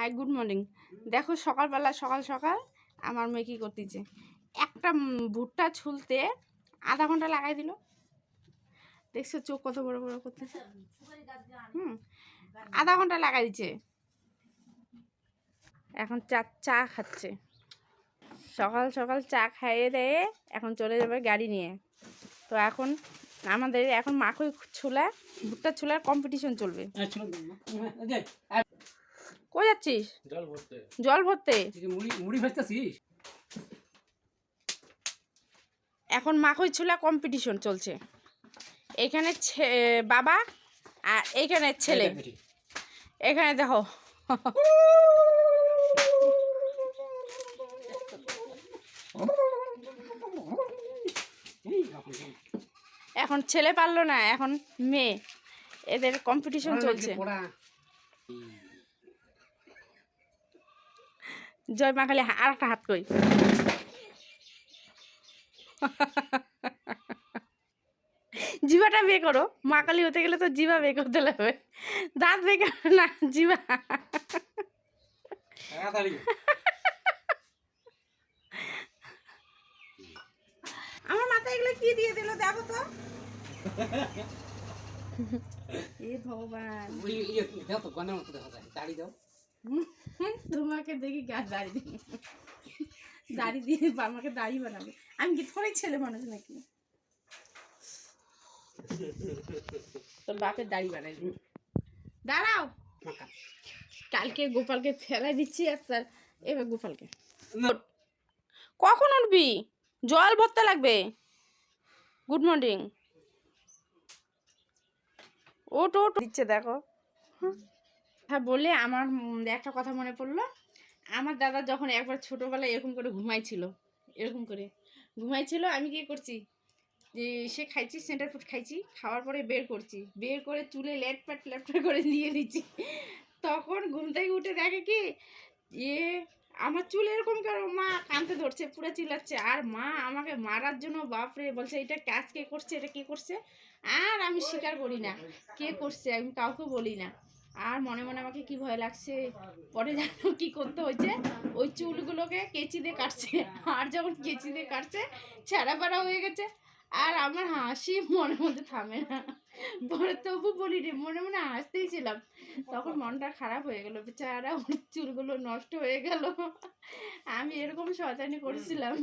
Hi good morning. দেখো সকালবেলা সকাল সকাল আমার মেয়ে কী করতেছে, একটা ভুট্টা ছুলতে আধা ঘন্টা লাগাই দিল। দেখছো চোখ কত বড় বড় করতেছে। আধা ঘন্টা লাগাই দিচ্ছে। এখন চা খাচ্ছে, সকাল সকাল চা খাইয়ে দেয়ে এখন চলে যাবে গাড়ি নিয়ে। তো এখন আমাদের এখন মাখই ছোলা ভুট্টা ছোলার কম্পিটিশন চলবে। কই যাচ্ছিস? জল ভরতে। মুড়ি ভাজতেছিস? এখন মাখই ছোলা কম্পিটিশন চলছে। এখানে বাবা আর এইখানে ছেলে। এখানে দেখো এখন ছেলে পারলো না, এখন মেয়ে, এদের কম্পিটিশন চলছে। জয় মা কালী, আর একটা হাত কই। জিভাটা বের করো, মা কালী হতে গেলে তো জিভা বের করতে লাগবে, দাঁত বের করো না, জিভা। আমার মাথায় এগুলো কি দিয়ে দিল দেখো তো। এ ভগবান, তোমাকে দেখি গাছ দাড়ি দিয়ে আমাকে দাড়ি বানাবে। আমি কি থোড়াই ছেলে মানুষ নাকি? তোর বাপের দাড়ি বানাই। দাঁড়াও, কালকে গোপালকে ফেলাই দিচ্ছি একটা। এবার গোপালকে কখন উঠবি? জল ভরতে লাগবে। Good morning. ওট দিচ্ছে দেখো। হ্যাঁ, বলে আমার একটা কথা মনে পড়লো। আমার দাদা যখন একবার ছোটোবেলায় এরকম করে ঘুমাইছিল, আমি কি করছি যে সে খাইছি, সেন্টার ফুড খাইছি, খাওয়ার পরে বের করে চুলে লেটপাট করে দিয়ে দিচ্ছি। তখন ঘুম থেকে উঠে দেখে কি আমার চুল এরকম কেন, মা কানতে ধরছে, পুরো চিল্লাচ্ছে। আর মা আমাকে মারার জন্য বাপরে বলছে এটা কাজ কে করছে, এটা কে করছে। আর আমি স্বীকার করি না কে করছে, আমি কাউকে বলি না। আর মনে মনে আমাকে কি ভয় লাগছে। পরে জানো কি করতে হয়েছে, ওই চুলগুলোকে কেচি দিয়ে কাটছে। আর যখন কেচি দিয়ে কাটছে ছেঁড়া পাড়া হয়ে গেছে। আর আমার হাসি মনের মধ্যে থামে না। পরে তবু বলি রে, মনে মনে হাসতেই ছিলাম। তখন মনটা খারাপ হয়ে গেল, বেচারা চুলগুলো নষ্ট হয়ে গেল। আমি এরকম শয়তানি করেছিলাম।